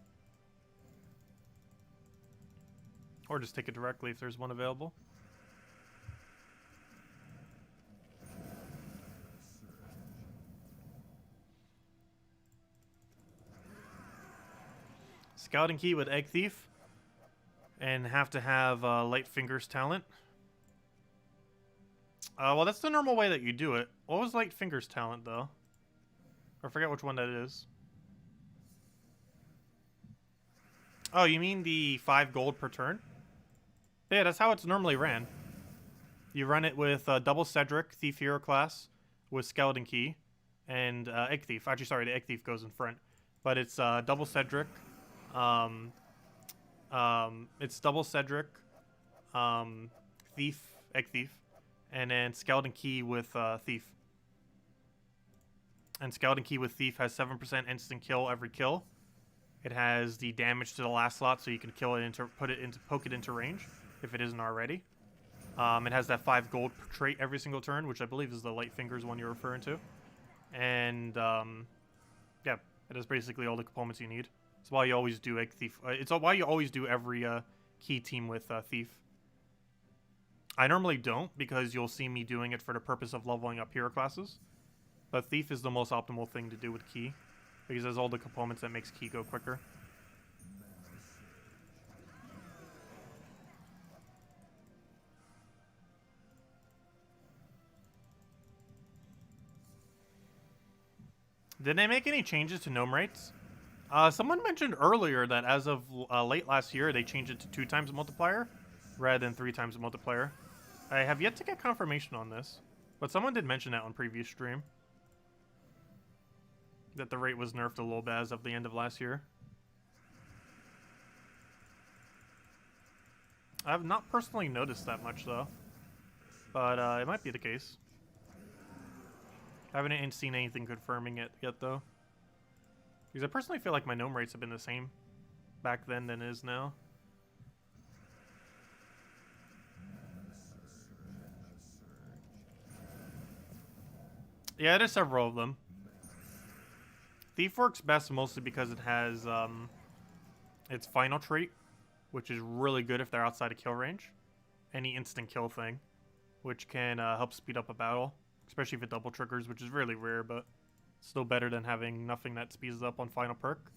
Or just take it directly if there's one available. Scouting key with Egg Thief. And have to have Light Fingers talent. Well, that's the normal way that you do it. What was Light Fingers talent, though? I forget which one that is. Oh, you mean the 5 gold per turn? Yeah, that's how it's normally ran. You run it with double Cedric, Thief Hero class, with Skeleton Key, and Egg Thief. Actually, sorry, the Egg Thief goes in front. But it's double Cedric. It's double Cedric, Thief, Egg Thief, and then Skeleton Key with Thief. And Skeleton Key with Thief has 7% instant kill every kill. It has the damage to the last slot, so you can kill it into, poke it into range if it isn't already. It has that 5 gold trait every single turn, which I believe is the Light Fingers one you're referring to. And yeah, it has basically all the components you need. It's why you always do Egg Thief. It's why you always do every key team with Thief. I normally don't, because you'll see me doing it for the purpose of leveling up hero classes. But Thief is the most optimal thing to do with Key, because it has all the components that makes Key go quicker. Did they make any changes to gnome rates? Someone mentioned earlier that as of late last year, they changed it to 2x multiplier rather than 3x multiplier. I have yet to get confirmation on this, but someone did mention that on previous stream. That the rate was nerfed a little bit as of the end of last year. I have not personally noticed that much, though. But it might be the case. I haven't seen anything confirming it yet, though. Because I personally feel like my gnome rates have been the same back then than it is now. Yeah, there's several of them. Thief works best mostly because it has its final trait, which is really good if they're outside of kill range. any instant kill thing, which can help speed up a battle, especially if it double triggers, which is really rare, but still better than having nothing that speeds up on final perk,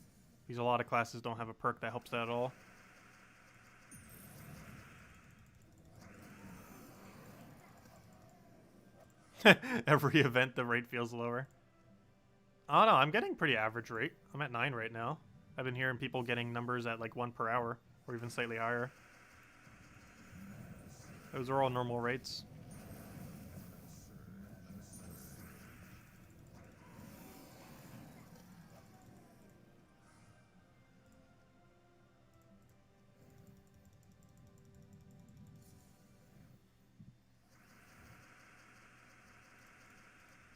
because a lot of classes don't have a perk that helps that at all. Every event, the rate feels lower. Oh no, I'm getting pretty average rate. I'm at 9 right now. I've been hearing people getting numbers at like 1 per hour, or even slightly higher. Those are all normal rates.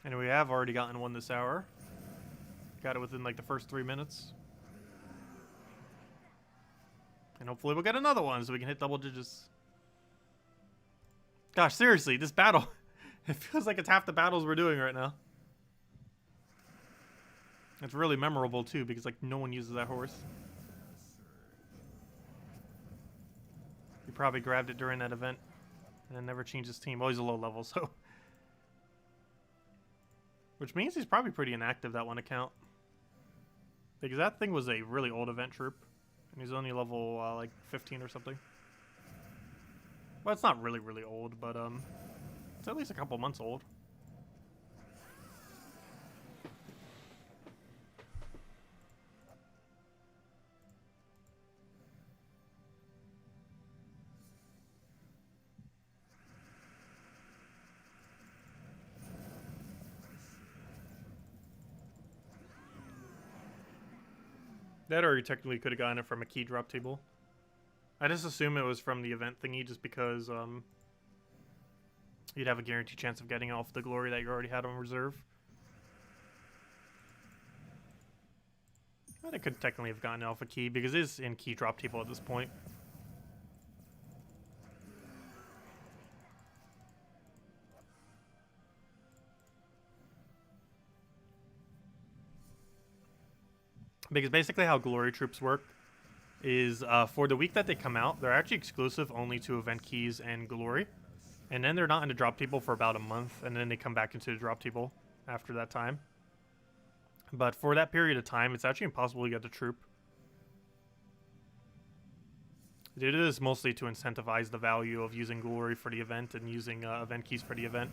And we have already gotten one this hour. Got it within like the first 3 minutes. And hopefully we'll get another one so we can hit double digits. Gosh, seriously, this battle, it feels like it's half the battles we're doing right now. It's really memorable too because like no one uses that horse. He probably grabbed it during that event and then never changed his team. Oh, he's a low level, so. Which means he's probably pretty inactive, that one account. Because that thing was a really old event troop. And he's only level, like, 15 or something. Well, it's not really, really old, but, it's at least a couple months old. That or you technically could have gotten it from a key drop table. I just assume it was from the event thingy just because you'd have a guaranteed chance of getting off the glory that you already had on reserve. But it could technically have gotten off a key because it is in key drop table at this point. Because basically how glory troops work is for the week that they come out, they're actually exclusive only to event keys and glory. And then they're not in the drop table for about a month, and then they come back into the drop table after that time. But for that period of time, it's actually impossible to get the troop. They do this mostly to incentivize the value of using glory for the event and using event keys for the event.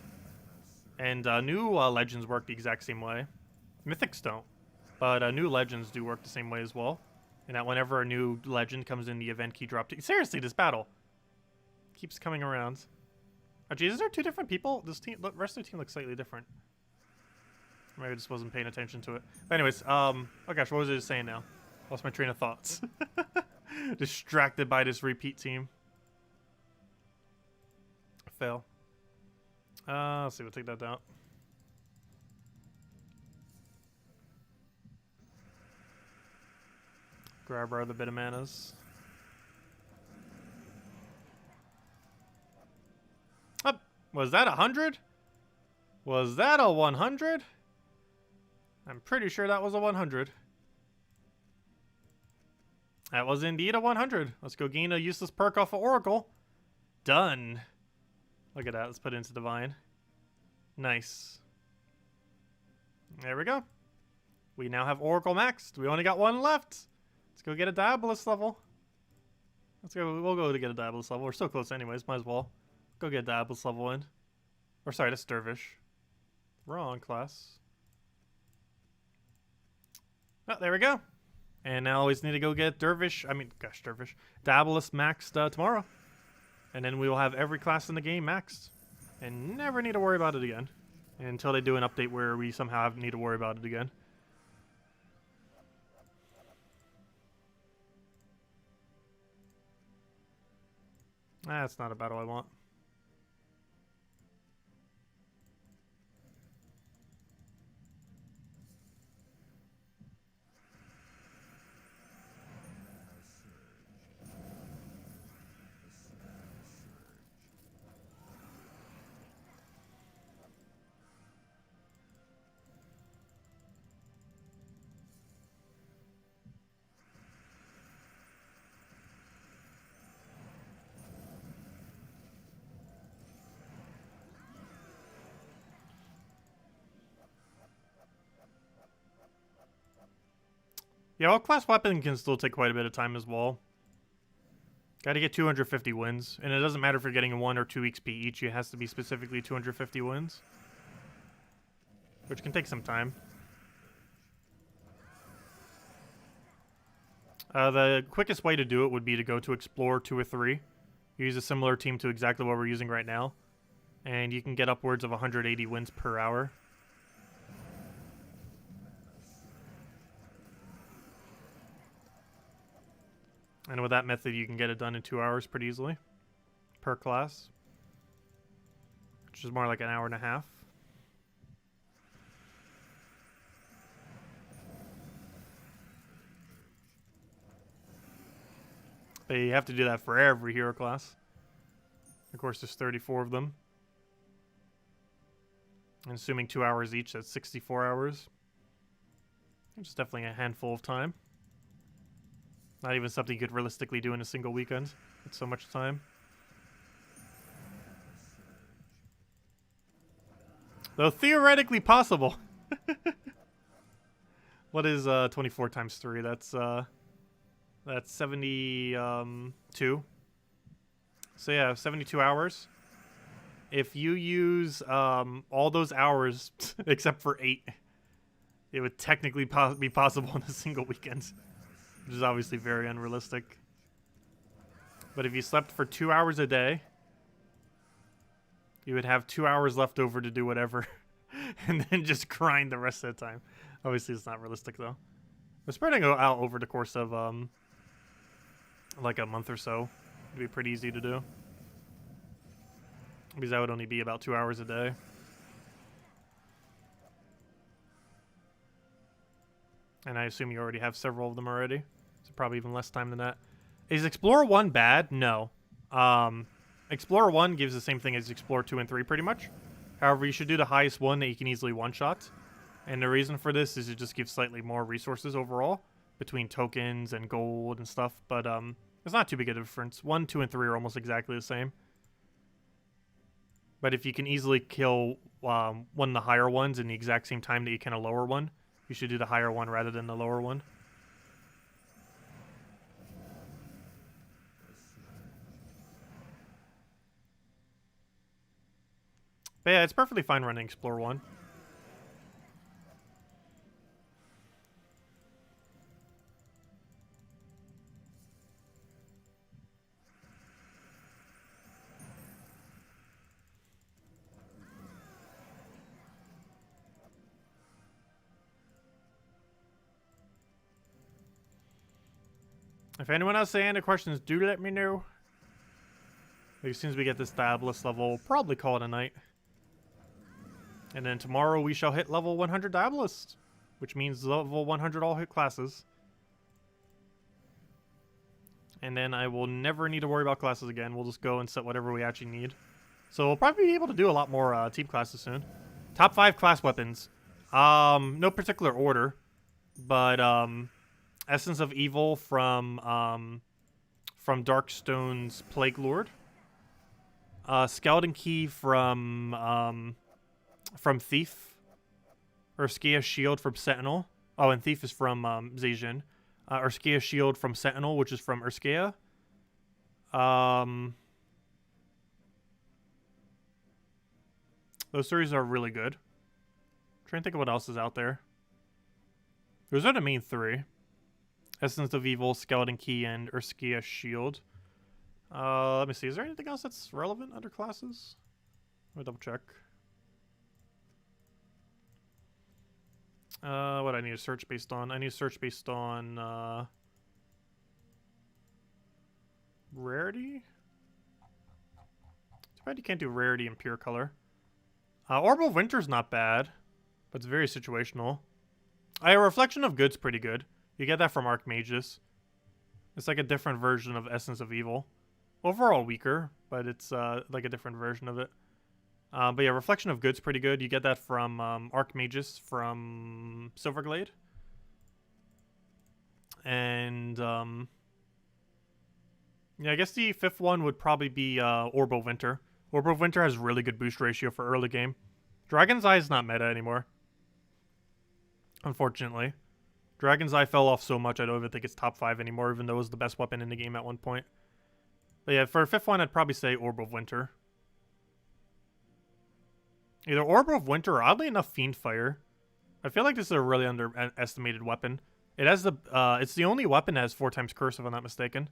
And new legends work the exact same way. Mythics don't. But new legends do work the same way as well. And that whenever a new legend comes in the event key drop... Seriously, this battle keeps coming around. Oh, Jesus, are two different people? This team, the rest of the team looks slightly different. Maybe I just wasn't paying attention to it. But anyways, oh gosh, what was I just saying now? Lost my train of thoughts. Distracted by this repeat team. Fail. Let's see, we'll take that down. Grab our other bit of manas. Up. Was that 100? Was that a 100? I'm pretty sure that was a 100. That was indeed a 100. Let's go gain a useless perk off of Oracle. Done. Look at that. Let's put it into Divine. Nice. There we go. We now have Oracle maxed. We only got one left. Let's go get a Diabolus level. Let's go. We'll go to get a Diabolus level. We're so close anyways. Might as well. Go get a Diabolus level in. Or sorry, that's Dervish. Wrong class. Oh, there we go. And now we just need to go get Dervish. Dervish. Diabolus maxed tomorrow. And then we will have every class in the game maxed. And never need to worry about it again. Until they do an update where we somehow need to worry about it again. That's not a battle I want. Yeah, all class weapon can still take quite a bit of time as well. Gotta get 250 wins. And it doesn't matter if you're getting 1 or 2 XP each. It has to be specifically 250 wins. Which can take some time. The quickest way to do it would be to go to Explore 2 or 3. Use a similar team to exactly what we're using right now. And you can get upwards of 180 wins per hour. And with that method, you can get it done in 2 hours pretty easily. Per class. Which is more like an hour and a half. But you have to do that for every hero class. Of course, there's 34 of them. And assuming 2 hours each, that's 64 hours. Which is definitely a handful of time. Not even something you could realistically do in a single weekend. It's so much time. Though theoretically possible. What is 24 times 3? That's 72. So yeah, 72 hours. If you use all those hours except for 8, it would technically be possible in a single weekend. Which is obviously very unrealistic. But if you slept for 2 hours a day, you would have 2 hours left over to do whatever. And then just grind the rest of the time. Obviously, it's not realistic, though. But spreading it out over the course of, like a month or so would be pretty easy to do. Because that would only be about 2 hours a day. And I assume you already have several of them already. So probably even less time than that. Is Explorer 1 bad? No. Explorer 1 gives the same thing as Explorer 2 and 3 pretty much. However, you should do the highest one that you can easily one-shot. And the reason for this is it just gives slightly more resources overall. Between tokens and gold and stuff. But it's not too big a difference. 1, 2, and 3 are almost exactly the same. But if you can easily kill one of the higher ones in the exact same time that you can a lower one, you should do the higher one rather than the lower one. But yeah, it's perfectly fine running Explore 1. If anyone else has any questions, do let me know. As soon as we get this Diabolist level, we'll probably call it a night. And then tomorrow we shall hit level 100 Diabolist, which means level 100 all hit classes. And then I will never need to worry about classes again. We'll just go and set whatever we actually need. So we'll probably be able to do a lot more team classes soon. Top 5 class weapons. No particular order, but Essence of Evil from Darkstone's Plague Lord. Skeleton Key from Thief. Urskea's Shield from Sentinel. Oh, and Thief is from Zhejian. Urskea's Shield from Sentinel, which is from Urskea. Those series are really good. I'm trying to think of what else is out there. Those are the main 3. Essence of Evil, Skeleton Key, and Urskea's Shield. Let me see. Is there anything else that's relevant under classes? Let me double check. What I need to search based on? I need to search based on rarity. Too bad you can't do rarity in pure color. Orb of Winter's not bad, but it's very situational. Reflection of Good's pretty good. You get that from Archmagus. It's like a different version of Essence of Evil. Overall weaker, but it's like a different version of it. But yeah, Reflection of Good's pretty good. You get that from Archmagus from Silverglade. And yeah, I guess the 5th one would probably be Orb of Winter. Orb of Winter has really good boost ratio for early game. Dragon's Eye is not meta anymore. Unfortunately. Dragon's Eye fell off so much I don't even think it's top 5 anymore, even though it was the best weapon in the game at one point. But yeah, for a 5th one, I'd probably say Orb of Winter. Either Orb of Winter or, oddly enough, Fiendfire. I feel like this is a really underestimated weapon. It has the, it's the only weapon that has 4 times Curse, if I'm not mistaken.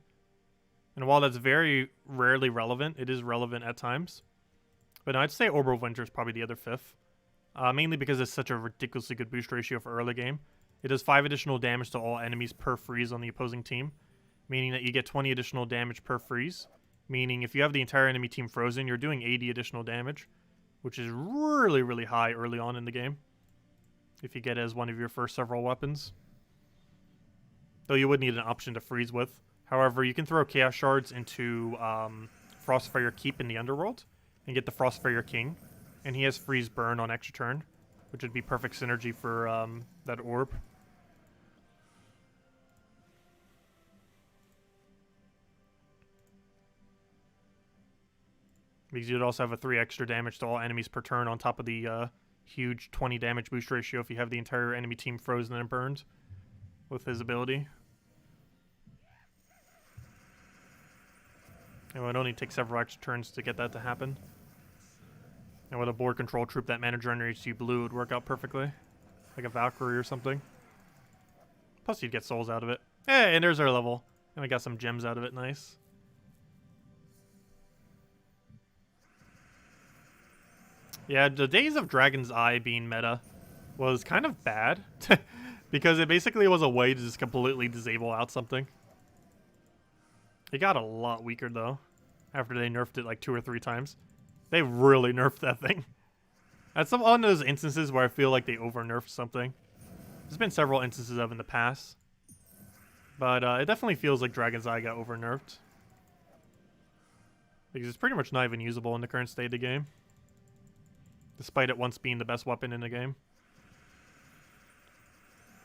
And while that's very rarely relevant, it is relevant at times. But no, I'd say Orb of Winter is probably the other 5th. Mainly because it's such a ridiculously good boost ratio for early game. It does 5 additional damage to all enemies per freeze on the opposing team, meaning that you get 20 additional damage per freeze, meaning if you have the entire enemy team frozen, you're doing 80 additional damage, which is really, really high early on in the game, if you get it as one of your first several weapons. Though you would need an option to freeze with. However, you can throw Chaos Shards into Frostfire Keep in the Underworld, and get the Frostfire King, and he has Freeze Burn on extra turn, which would be perfect synergy for that orb. Because you'd also have a 3 extra damage to all enemies per turn on top of the huge 20 damage boost ratio if you have the entire enemy team frozen and burned with his ability. And it would only take several extra turns to get that to happen. And with a board control troop that mana generates you blue, would work out perfectly. Like a Valkyrie or something. Plus you'd get souls out of it. Hey, and there's our level. And we got some gems out of it, nice. Yeah, the days of Dragon's Eye being meta was kind of bad. Because it basically was a way to just completely disable out something. It got a lot weaker though, after they nerfed it like 2 or 3 times. They really nerfed that thing. That's one of those instances where I feel like they over-nerfed something. There's been several instances of in the past. But it definitely feels like Dragon's Eye got over-nerfed. Because it's pretty much not even usable in the current state of the game. Despite it once being the best weapon in the game.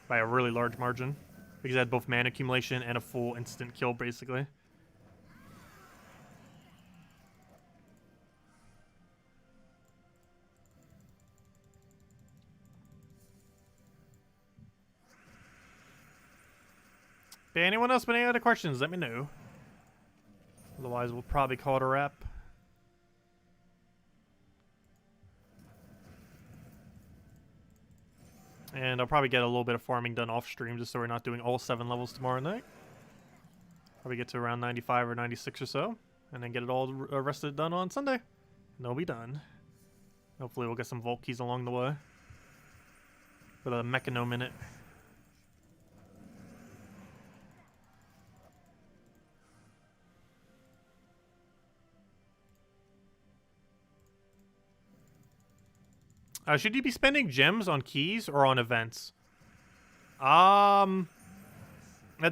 By a really large margin. Because it had both mana accumulation and a full instant kill, basically. But anyone else with any other questions, let me know. Otherwise, we'll probably call it a wrap. And I'll probably get a little bit of farming done off stream just so we're not doing all 7 levels tomorrow night. Probably get to around 95 or 96 or so. And then get it all rest of it done on Sunday. And they'll be done. Hopefully we'll get some Vault Keys along the way. With a Mechanome in it. Should you be spending gems on keys or on events? That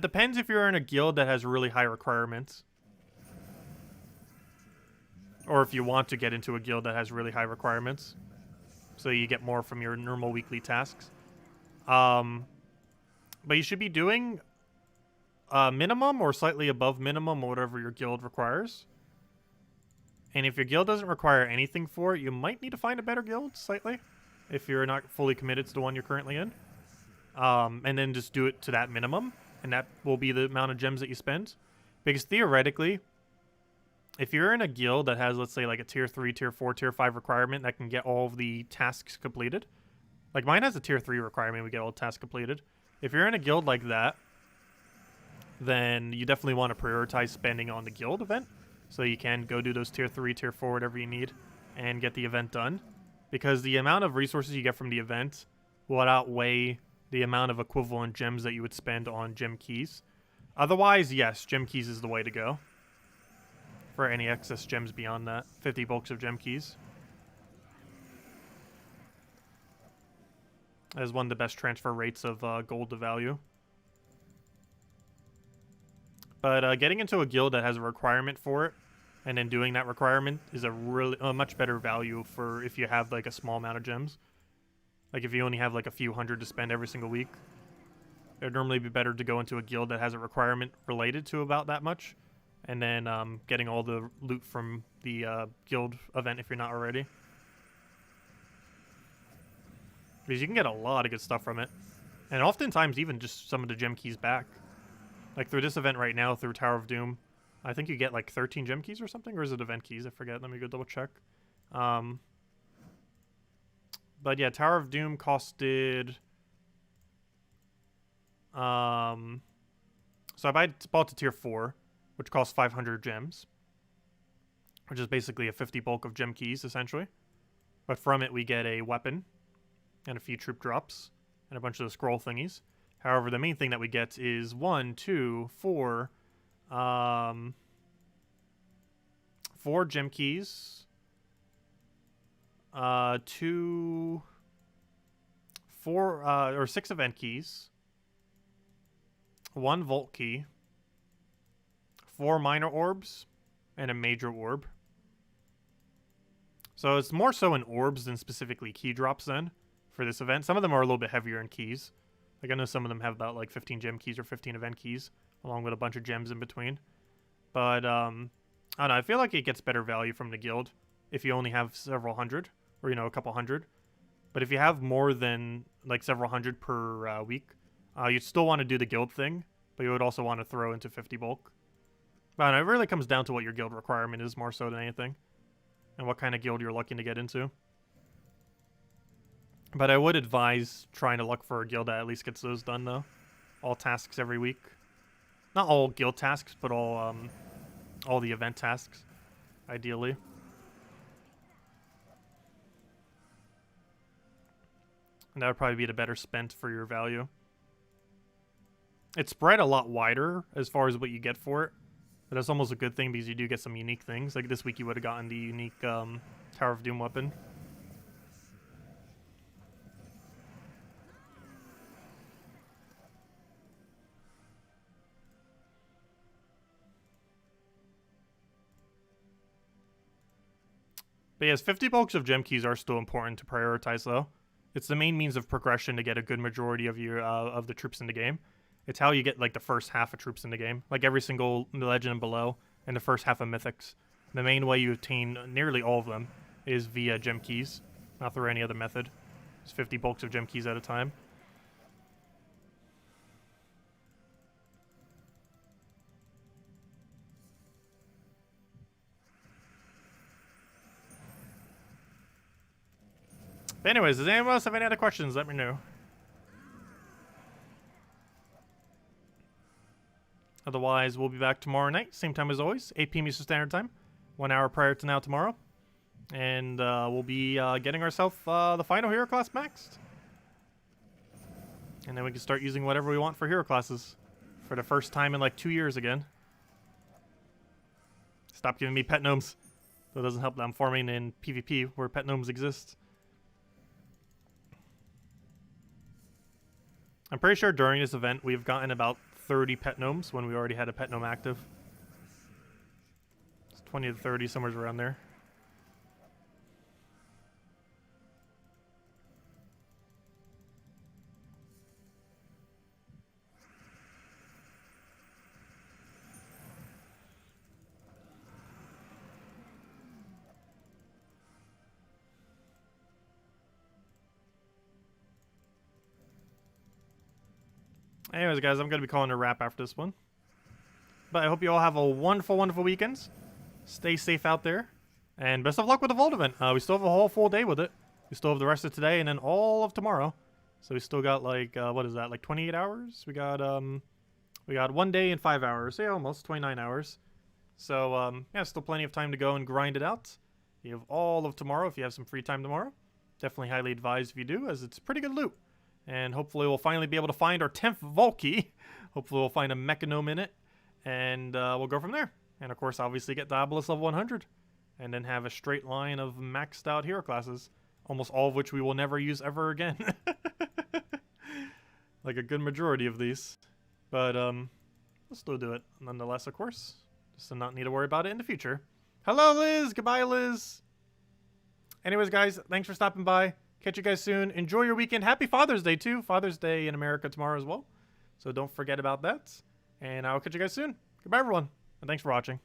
depends if you're in a guild that has really high requirements. Or if you want to get into a guild that has really high requirements. So you get more from your normal weekly tasks. But you should be doing minimum or slightly above minimum or whatever your guild requires. And if your guild doesn't require anything for it, you might need to find a better guild, slightly. If you're not fully committed to the one you're currently in. And then just do it to that minimum. And that will be the amount of gems that you spend. Because theoretically, if you're in a guild that has, let's say, like a tier 3, tier 4, tier 5 requirement that can get all of the tasks completed. Like mine has a tier 3 requirement, we get all the tasks completed. If you're in a guild like that, then you definitely want to prioritize spending on the guild event. So you can go do those tier 3, tier 4, whatever you need, and get the event done. Because the amount of resources you get from the event will outweigh the amount of equivalent gems that you would spend on gem keys. Otherwise, yes, gem keys is the way to go. For any excess gems beyond that. 50 bulks of gem keys. That is one of the best transfer rates of gold to value. But getting into a guild that has a requirement for it, and then doing that requirement is a much better value for if you have like a small amount of gems. Like if you only have like a few hundred to spend every single week. It would normally be better to go into a guild that has a requirement related to about that much. And then getting all the loot from the guild event if you're not already. Because you can get a lot of good stuff from it. And oftentimes even just some of the gem keys back. Like through this event right now, through Tower of Doom, I think you get like 13 gem keys or something, or is it event keys? I forget. Let me go double check. But yeah, Tower of Doom costed... So I bought to tier 4, which costs 500 gems, which is basically a 50 bulk of gem keys, essentially. But from it, we get a weapon and a few troop drops and a bunch of the scroll thingies. However, the main thing that we get is 4 gem keys, 6 event keys, 1 vault key, 4 minor orbs, and a major orb. So it's more so in orbs than specifically key drops then for this event. Some of them are a little bit heavier in keys. Like I know some of them have about like 15 gem keys or 15 event keys, along with a bunch of gems in between. But I don't know, I feel like it gets better value from the guild if you only have several hundred, or you know, a couple hundred. But if you have more than like several hundred per week, you'd still want to do the guild thing, but you would also want to throw into 50 bulk. But it really comes down to what your guild requirement is more so than anything, and what kind of guild you're looking to get into. But I would advise trying to look for a guild that at least gets those done, though. All tasks every week. Not all guild tasks, but all the event tasks, ideally. And that would probably be the better spent for your value. It's spread a lot wider as far as what you get for it. But that's almost a good thing because you do get some unique things. Like this week you would have gotten the unique Tower of Doom weapon. But yes, 50 bulks of gem keys are still important to prioritize though. It's the main means of progression to get a good majority of your of the troops in the game. It's how you get like the first half of troops in the game. Like every single legend and below and the first half of mythics. The main way you obtain nearly all of them is via gem keys, not through any other method. It's 50 bulks of gem keys at a time. But anyways, does anyone else have any other questions? Let me know. Otherwise, we'll be back tomorrow night, same time as always, 8 p.m. Eastern Standard Time, 1 hour prior to now tomorrow. And we'll be getting ourselves the final hero class maxed. And then we can start using whatever we want for hero classes for the first time in like 2 years again. Stop giving me pet gnomes. That doesn't help that I'm farming in PvP where pet gnomes exist. I'm pretty sure during this event we've gotten about 30 pet gnomes when we already had a pet gnome active. It's 20 to 30, somewhere around there. Anyways, guys, I'm going to be calling it a wrap after this one. But I hope you all have a wonderful, wonderful weekend. Stay safe out there. And best of luck with the Vault event. We still have a whole full day with it. We still have the rest of today and then all of tomorrow. So we still got like, what is that, like 28 hours? We got 1 day and 5 hours. Yeah, almost 29 hours. So, yeah, still plenty of time to go and grind it out. You have all of tomorrow if you have some free time tomorrow. Definitely highly advised if you do, as it's pretty good loot. And hopefully we'll finally be able to find our 10th Vault key. Hopefully we'll find a Mechanome in it. And we'll go from there. And of course, obviously get the Obelisk level 100. And then have a straight line of maxed out hero classes. Almost all of which we will never use ever again. Like a good majority of these. But we'll still do it nonetheless, of course. Just to not need to worry about it in the future. Hello, Liz! Goodbye, Liz! Anyways, guys, thanks for stopping by. Catch you guys soon. Enjoy your weekend. Happy Father's Day, too. Father's Day in America tomorrow as well. So don't forget about that. And I'll catch you guys soon. Goodbye, everyone. And thanks for watching.